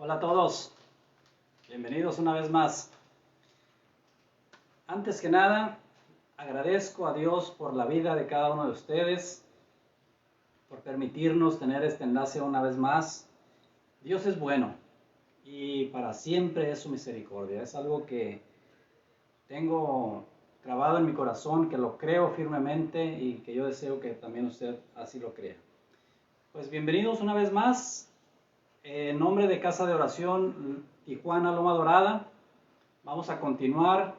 Hola a todos, bienvenidos una vez más. Antes que nada, agradezco a Dios por la vida de cada uno de ustedes, por permitirnos tener este enlace una vez más. Dios es bueno y para siempre es su misericordia. Es algo que tengo grabado en mi corazón, que lo creo firmemente y que yo deseo que también usted así lo crea. Pues bienvenidos una vez más. En nombre de Casa de Oración Tijuana Loma Dorada, vamos a continuar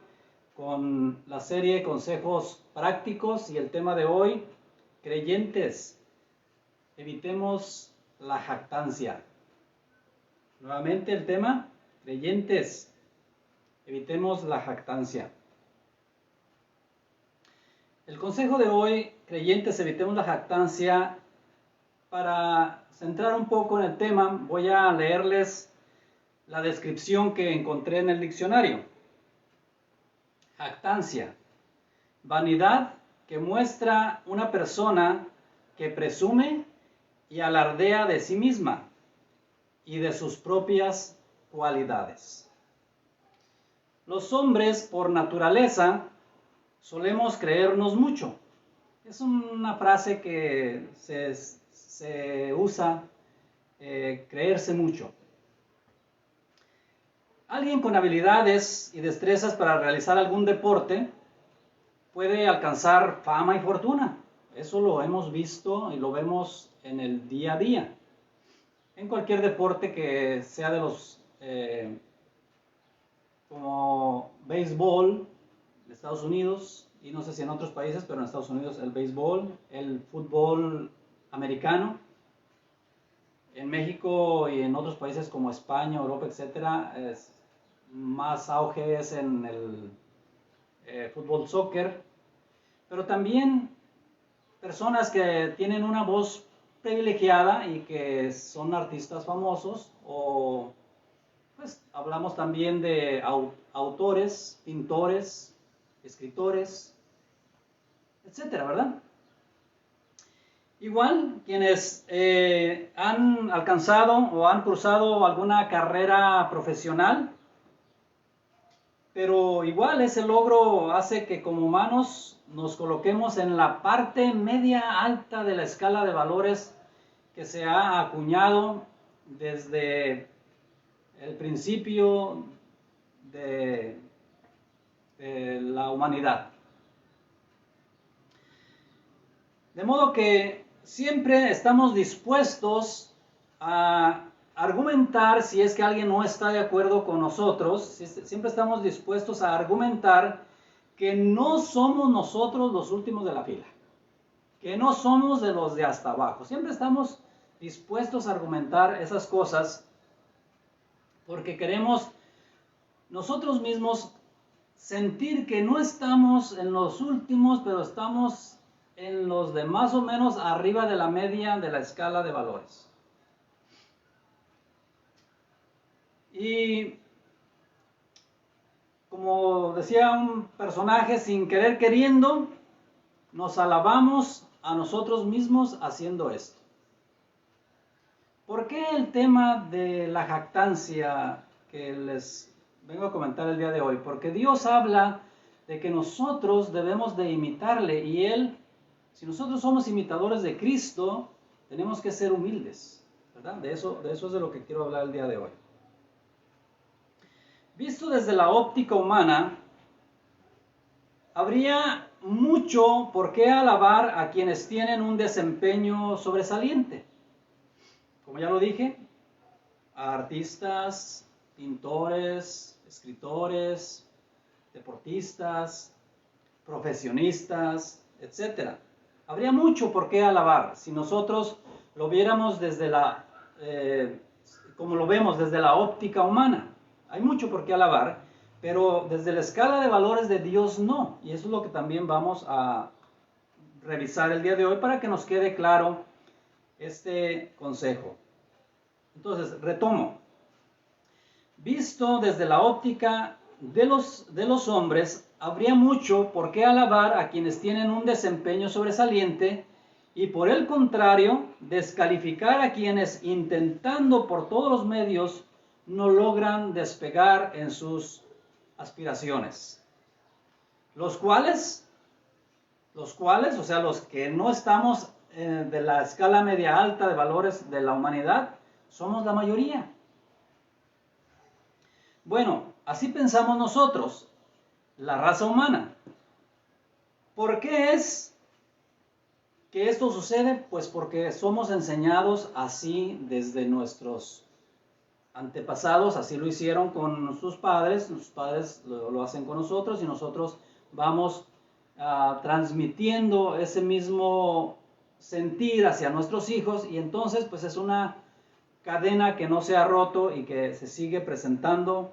con la serie Consejos Prácticos y el tema de hoy, creyentes, evitemos la jactancia. Nuevamente el tema, creyentes, evitemos la jactancia. El consejo de hoy, creyentes, evitemos la jactancia. Para centrar un poco en el tema, voy a leerles la descripción que encontré en el diccionario. Jactancia, vanidad que muestra una persona que presume y alardea de sí misma y de sus propias cualidades. Los hombres, por naturaleza, solemos creernos mucho. Es una frase que se usa, creerse mucho. Alguien con habilidades y destrezas para realizar algún deporte puede alcanzar fama y fortuna. Eso lo hemos visto y lo vemos en el día a día. En cualquier deporte que sea de los, como béisbol de Estados Unidos, y no sé si en otros países, pero en Estados Unidos el béisbol, el fútbol americano. En México y en otros países como España, Europa, etcétera, más auge es en el fútbol soccer, pero también personas que tienen una voz privilegiada y que son artistas famosos, o pues hablamos también de autores, pintores, escritores, etcétera, ¿verdad? Igual, quienes han alcanzado o han cruzado alguna carrera profesional, pero igual ese logro hace que como humanos nos coloquemos en la parte media alta de la escala de valores que se ha acuñado desde el principio de la humanidad. De modo que siempre estamos dispuestos a argumentar si es que alguien no está de acuerdo con nosotros, siempre estamos dispuestos a argumentar que no somos nosotros los últimos de la fila, que no somos de los de hasta abajo. Siempre estamos dispuestos a argumentar esas cosas porque queremos nosotros mismos sentir que no estamos en los últimos, pero estamos en los de más o menos arriba de la media de la escala de valores. Y como decía un personaje, sin querer queriendo, nos alabamos a nosotros mismos haciendo esto. ¿Por qué el tema de la jactancia que les vengo a comentar el día de hoy? Porque Dios habla de que nosotros debemos de imitarle y Él, si nosotros somos imitadores de Cristo, tenemos que ser humildes, ¿verdad? De eso es de lo que quiero hablar el día de hoy. Visto desde la óptica humana, habría mucho por qué alabar a quienes tienen un desempeño sobresaliente. Como ya lo dije, a artistas, pintores, escritores, deportistas, profesionistas, etc. Habría mucho por qué alabar si nosotros lo viéramos desde como lo vemos desde la óptica humana. Hay mucho por qué alabar, pero desde la escala de valores de Dios no. Y eso es lo que también vamos a revisar el día de hoy para que nos quede claro este consejo. Entonces, retomo. Visto desde la óptica de los hombres, habría mucho por qué alabar a quienes tienen un desempeño sobresaliente y por el contrario, descalificar a quienes intentando por todos los medios no logran despegar en sus aspiraciones. Los cuales, o sea, los que no estamos de la escala media alta de valores de la humanidad, somos la mayoría. Bueno, así pensamos nosotros, la raza humana. ¿Por qué es que esto sucede? Pues porque somos enseñados así desde nuestros antepasados, así lo hicieron con sus padres lo hacen con nosotros y nosotros vamos transmitiendo ese mismo sentir hacia nuestros hijos y entonces pues es una cadena que no se ha roto y que se sigue presentando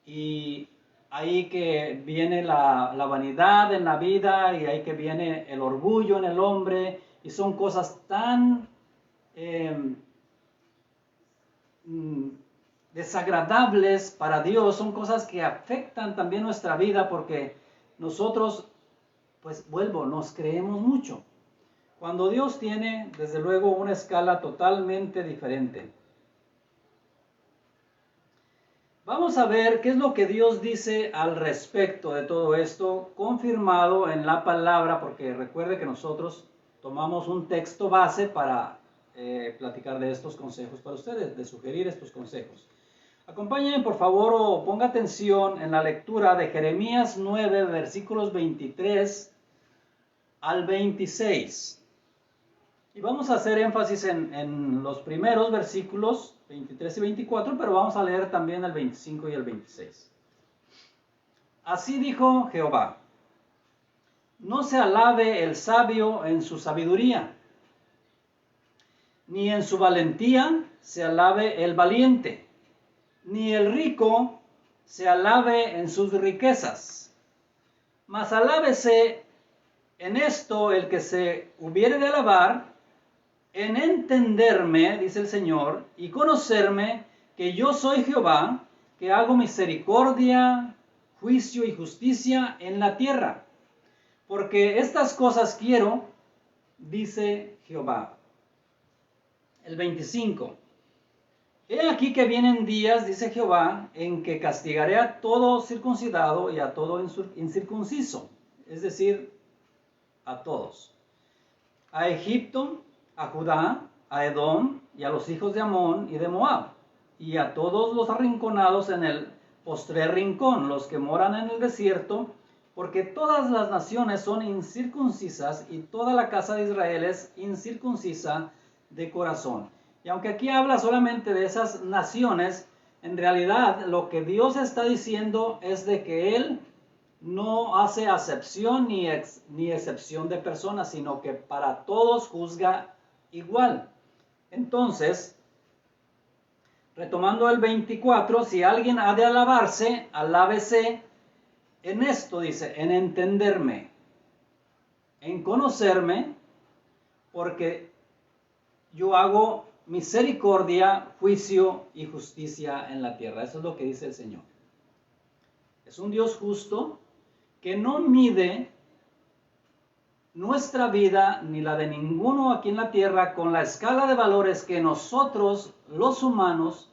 y ahí que viene la vanidad en la vida y ahí que viene el orgullo en el hombre y son cosas tan desagradables para Dios, son cosas que afectan también nuestra vida porque nosotros, pues vuelvo, nos creemos mucho. Cuando Dios tiene, desde luego, una escala totalmente diferente. Vamos a ver qué es lo que Dios dice al respecto de todo esto, confirmado en la palabra, porque recuerde que nosotros tomamos un texto base para platicar de estos consejos para ustedes, de sugerir estos consejos. Acompáñenme por favor o ponga atención en la lectura de Jeremías 9, versículos 23 al 26. Y vamos a hacer énfasis en los primeros versículos 23 y 24, pero vamos a leer también el 25 y el 26. Así dijo Jehová: no se alabe el sabio en su sabiduría, ni en su valentía se alabe el valiente, ni el rico se alabe en sus riquezas, mas alábese en esto el que se hubiere de alabar, en entenderme, dice el Señor, y conocerme, que yo soy Jehová, que hago misericordia, juicio y justicia en la tierra. Porque estas cosas quiero, dice Jehová. El 25. He aquí que vienen días, dice Jehová, en que castigaré a todo circuncidado y a todo incircunciso, es decir, a todos. A Egipto, a Judá, a Edom y a los hijos de Amón y de Moab, y a todos los arrinconados en el postrer rincón, los que moran en el desierto, porque todas las naciones son incircuncisas y toda la casa de Israel es incircuncisa de corazón. Y aunque aquí habla solamente de esas naciones, en realidad lo que Dios está diciendo es de que Él no hace acepción ni excepción de personas, sino que para todos juzga igual. Entonces, retomando el 24, si alguien ha de alabarse, alábese en esto, dice, en entenderme, en conocerme, porque yo hago misericordia, juicio y justicia en la tierra. Eso es lo que dice el Señor. Es un Dios justo que no mide nuestra vida ni la de ninguno aquí en la tierra con la escala de valores que nosotros, los humanos,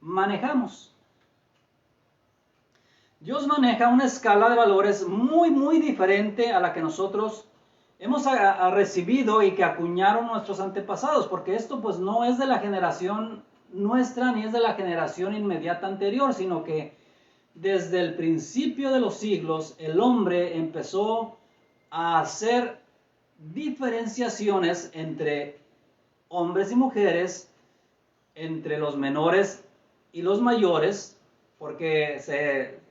manejamos. Dios maneja una escala de valores muy diferente a la que nosotros hemos recibido y que acuñaron nuestros antepasados, porque esto pues no es de la generación nuestra ni es de la generación inmediata anterior, sino que desde el principio de los siglos el hombre empezó a hacer diferenciaciones entre hombres y mujeres, entre los menores y los mayores, porque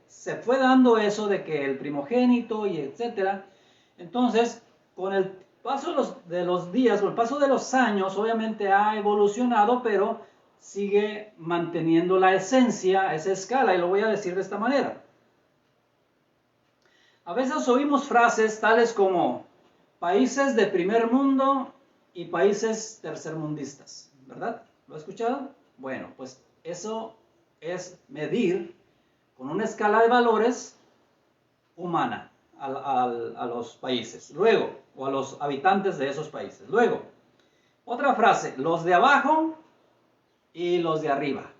se fue dando eso de que el primogénito y etcétera. Entonces, con el paso de los días, con el paso de los años, obviamente ha evolucionado, pero sigue manteniendo la esencia, esa escala, y lo voy a decir de esta manera. A veces oímos frases tales como países de primer mundo y países tercermundistas, ¿verdad? ¿Lo ha escuchado? Bueno, pues eso es medir con una escala de valores humana a los países, luego, o a los habitantes de esos países. Luego, otra frase, los de abajo y los de arriba.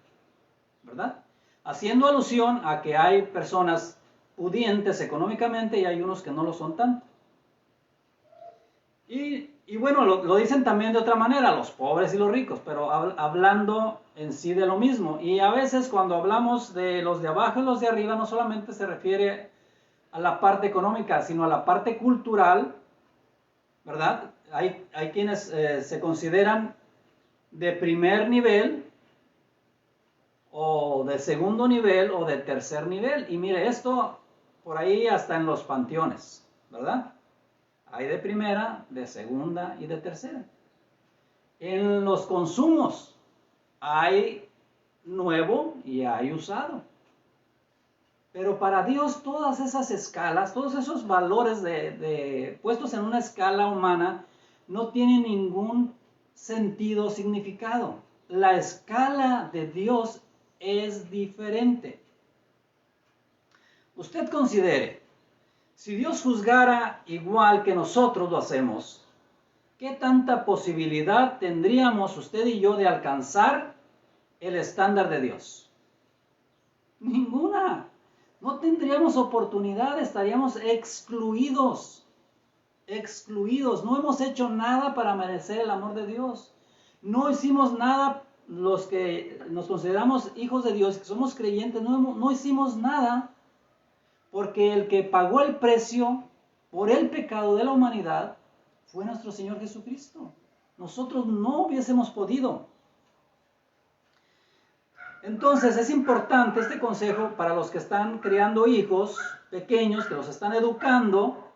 ¿verdad? Haciendo alusión a que hay personas pudientes económicamente y hay unos que no lo son tanto. Y bueno, lo dicen también de otra manera, los pobres y los ricos, pero hablando en sí de lo mismo. Y a veces cuando hablamos de los de abajo y los de arriba, no solamente se refiere a la parte económica, sino a la parte cultural, ¿verdad? Hay quienes se consideran de primer nivel, o de segundo nivel, o de tercer nivel. Y mire, esto por ahí hasta en los panteones, ¿verdad? Hay de primera, de segunda y de tercera. En los consumos hay nuevo y hay usado. Pero para Dios todas esas escalas, todos esos valores puestos en una escala humana no tienen ningún sentido o significado. La escala de Dios es diferente. Usted considere, si Dios juzgara igual que nosotros lo hacemos, ¿qué tanta posibilidad tendríamos usted y yo de alcanzar el estándar de Dios? Ninguna. No tendríamos oportunidad, estaríamos excluidos. Excluidos. No hemos hecho nada para merecer el amor de Dios. No hicimos nada, los que nos consideramos hijos de Dios, que somos creyentes, no hicimos nada, porque el que pagó el precio por el pecado de la humanidad fue nuestro Señor Jesucristo. Nosotros no hubiésemos podido. Entonces es importante este consejo para los que están criando hijos pequeños, que los están educando,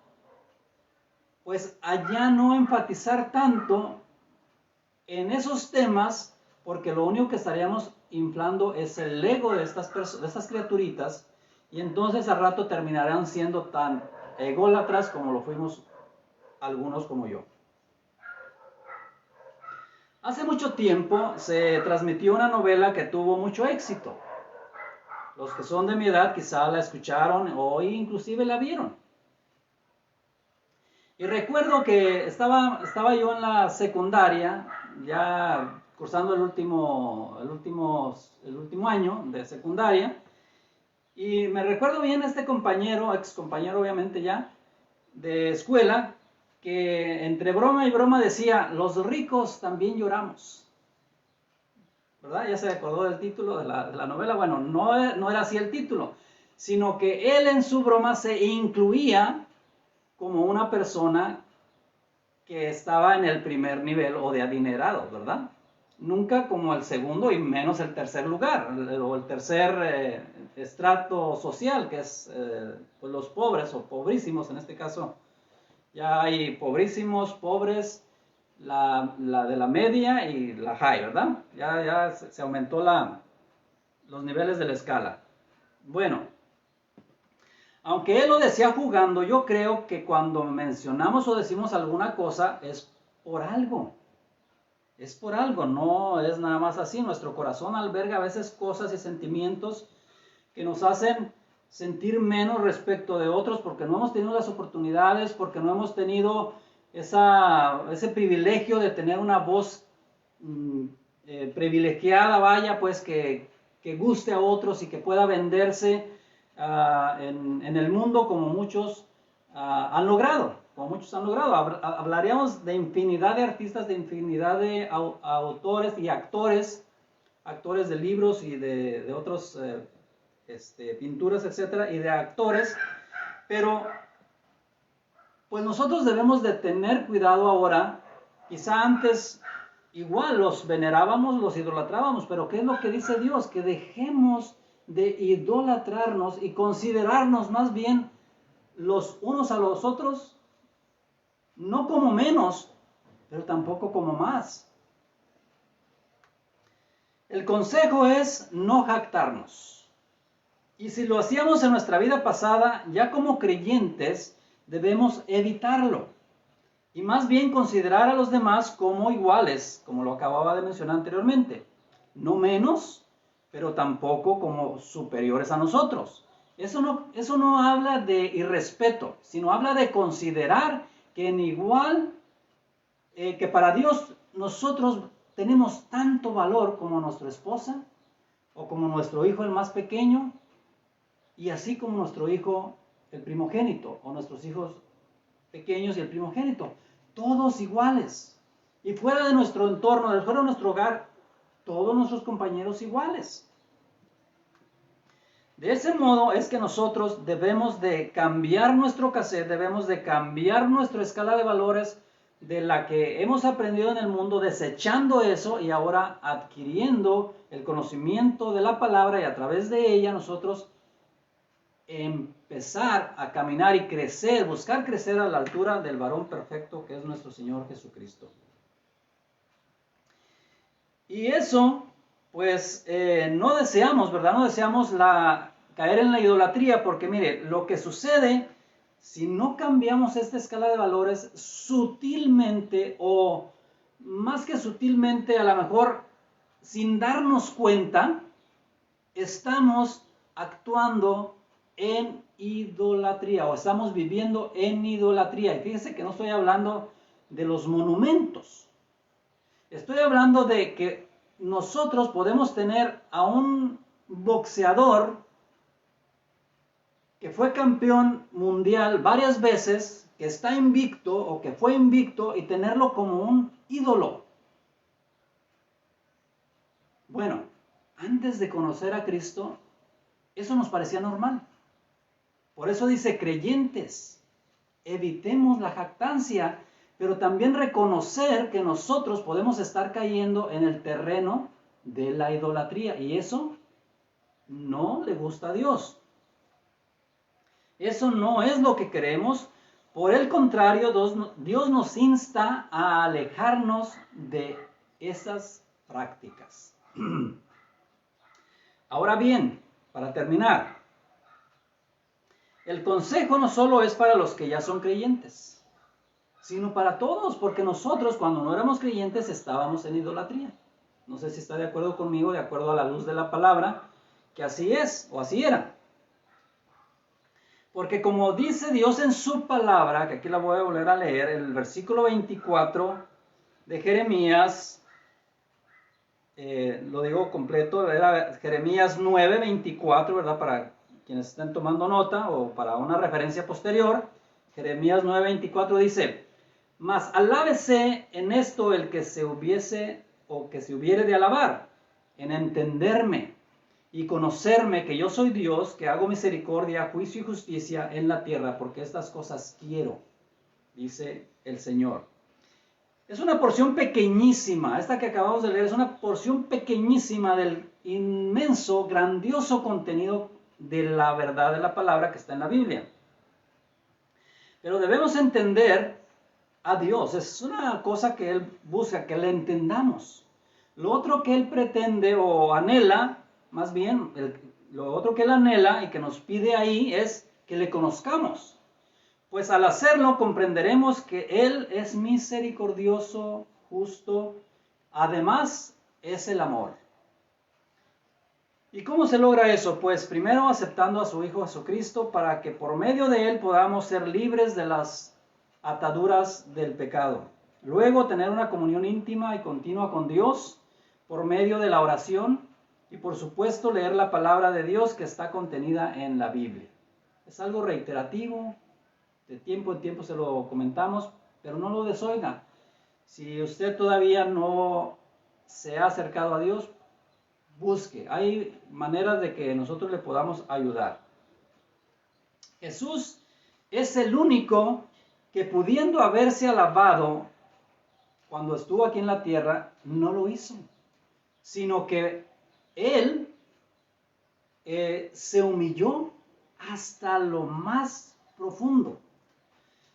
pues allá no enfatizar tanto en esos temas, porque lo único que estaríamos inflando es el ego de estas criaturitas, y entonces al rato terminarán siendo tan ególatras como lo fuimos algunos como yo. Hace mucho tiempo se transmitió una novela que tuvo mucho éxito. Los que son de mi edad quizá la escucharon o inclusive la vieron. Y recuerdo que estaba yo en la secundaria, ya cursando el último año de secundaria, y me recuerdo bien a este compañero, ex compañero obviamente ya, de escuela, que entre broma y broma decía, los ricos también lloramos. ¿Verdad? Ya se acordó del título de la novela. Bueno, no era así el título, sino que él en su broma se incluía como una persona que estaba en el primer nivel o de adinerados, ¿verdad? Nunca como el segundo y menos el tercer lugar, o el tercer estrato social, que es pues los pobres o pobrísimos en este caso. Ya hay pobrísimos, pobres, la de la media y la high, ¿verdad? Ya se aumentó los niveles de la escala. Bueno, aunque él lo decía jugando, yo creo que cuando mencionamos o decimos alguna cosa es por algo. Es por algo, no es nada más así. Nuestro corazón alberga a veces cosas y sentimientos que nos hacen sentir menos respecto de otros porque no hemos tenido las oportunidades, porque no hemos tenido ese privilegio de tener una voz privilegiada, vaya, pues que guste a otros y que pueda venderse en el mundo como muchos han logrado. Hablaríamos de infinidad de artistas, de infinidad de autores y actores de libros y de otros pinturas, etcétera, y de actores, pero pues nosotros debemos de tener cuidado ahora. Quizá antes igual los venerábamos, los idolatrábamos, pero ¿qué es lo que dice Dios? Que dejemos de idolatrarnos y considerarnos más bien los unos a los otros, no como menos, pero tampoco como más. El consejo es no jactarnos. Y si lo hacíamos en nuestra vida pasada, ya como creyentes debemos evitarlo. Y más bien considerar a los demás como iguales, como lo acababa de mencionar anteriormente. No menos, pero tampoco como superiores a nosotros. Eso no habla de irrespeto, sino habla de considerar que en igual, que para Dios nosotros tenemos tanto valor como nuestra esposa, o como nuestro hijo el más pequeño, y así como nuestro hijo el primogénito, o nuestros hijos pequeños y el primogénito, todos iguales. Y fuera de nuestro entorno, fuera de nuestro hogar, todos nuestros compañeros iguales. De ese modo es que nosotros debemos de cambiar nuestro cassette, debemos de cambiar nuestra escala de valores de la que hemos aprendido en el mundo, desechando eso y ahora adquiriendo el conocimiento de la palabra, y a través de ella nosotros empezar a caminar y crecer, buscar crecer a la altura del varón perfecto que es nuestro Señor Jesucristo. Y eso, pues, no deseamos, ¿verdad? No deseamos caer en la idolatría, porque mire, lo que sucede, si no cambiamos esta escala de valores sutilmente, o más que sutilmente, a lo mejor sin darnos cuenta, estamos actuando en idolatría, o estamos viviendo en idolatría. Y fíjense que no estoy hablando de los monumentos. Estoy hablando de que nosotros podemos tener a un boxeador que fue campeón mundial varias veces, que está invicto o que fue invicto, y tenerlo como un ídolo. Bueno, antes de conocer a Cristo, eso nos parecía normal. Por eso dice, creyentes, evitemos la jactancia, pero también reconocer que nosotros podemos estar cayendo en el terreno de la idolatría, y eso no le gusta a Dios. Eso no es lo que queremos. Por el contrario, Dios nos insta a alejarnos de esas prácticas. Ahora bien, para terminar, el consejo no solo es para los que ya son creyentes, sino para todos, porque nosotros cuando no éramos creyentes estábamos en idolatría. No sé si está de acuerdo conmigo, de acuerdo a la luz de la palabra, que así es, o así era. Porque como dice Dios en su palabra, que aquí la voy a volver a leer, el versículo 24 de Jeremías, lo digo completo, era Jeremías 9:24, ¿verdad? Para quienes estén tomando nota o para una referencia posterior, Jeremías 9:24 dice, mas alábese en esto el que se hubiese o que se hubiere de alabar, en entenderme y conocerme que yo soy Dios, que hago misericordia, juicio y justicia en la tierra, porque estas cosas quiero, dice el Señor. Es una porción pequeñísima, esta que acabamos de leer es una porción pequeñísima del inmenso, grandioso contenido de la verdad de la palabra que está en la Biblia. Pero debemos entender a Dios, es una cosa que Él busca, que le entendamos. Lo otro que Él pretende o anhela, más bien, lo otro que Él anhela y que nos pide ahí es que le conozcamos. Pues al hacerlo comprenderemos que Él es misericordioso, justo, además es el amor. ¿Y cómo se logra eso? Pues primero aceptando a su Hijo Jesucristo para que por medio de Él podamos ser libres de las ataduras del pecado. Luego tener una comunión íntima y continua con Dios por medio de la oración y por supuesto leer la palabra de Dios que está contenida en la Biblia. Es algo reiterativo, de tiempo en tiempo se lo comentamos, pero no lo desoiga. Si usted todavía no se ha acercado a Dios, busque. Hay maneras de que nosotros le podamos ayudar. Jesús es el único que pudiendo haberse alabado cuando estuvo aquí en la tierra, no lo hizo, sino que Él se humilló hasta lo más profundo.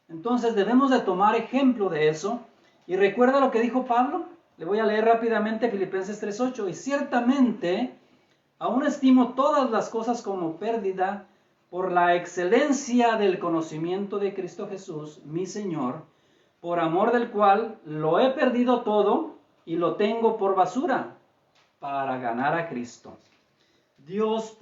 Entonces debemos de tomar ejemplo de eso. Y recuerda lo que dijo Pablo. Le voy a leer rápidamente Filipenses 3:8. Y ciertamente aún estimo todas las cosas como pérdida por la excelencia del conocimiento de Cristo Jesús, mi Señor, por amor del cual lo he perdido todo y lo tengo por basura para ganar a Cristo. Dios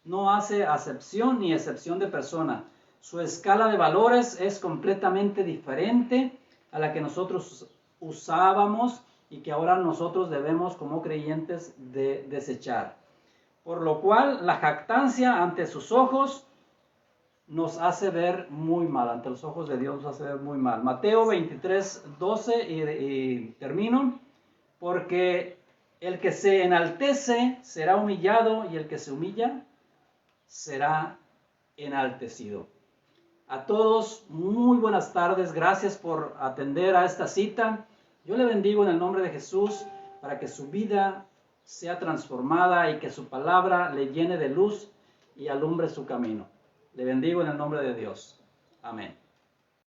no hace acepción ni excepción de persona. Su escala de valores es completamente diferente a la que nosotros usábamos y que ahora nosotros debemos como creyentes de desechar. Por lo cual la jactancia ante sus ojos nos hace ver muy mal, ante los ojos de Dios nos hace ver muy mal. Mateo 23:12 y termino, porque el que se enaltece será humillado y el que se humilla será enaltecido. A todos, muy buenas tardes, gracias por atender a esta cita. Yo le bendigo en el nombre de Jesús para que su vida sea transformada y que su palabra le llene de luz y alumbre su camino. Le bendigo en el nombre de Dios. Amén.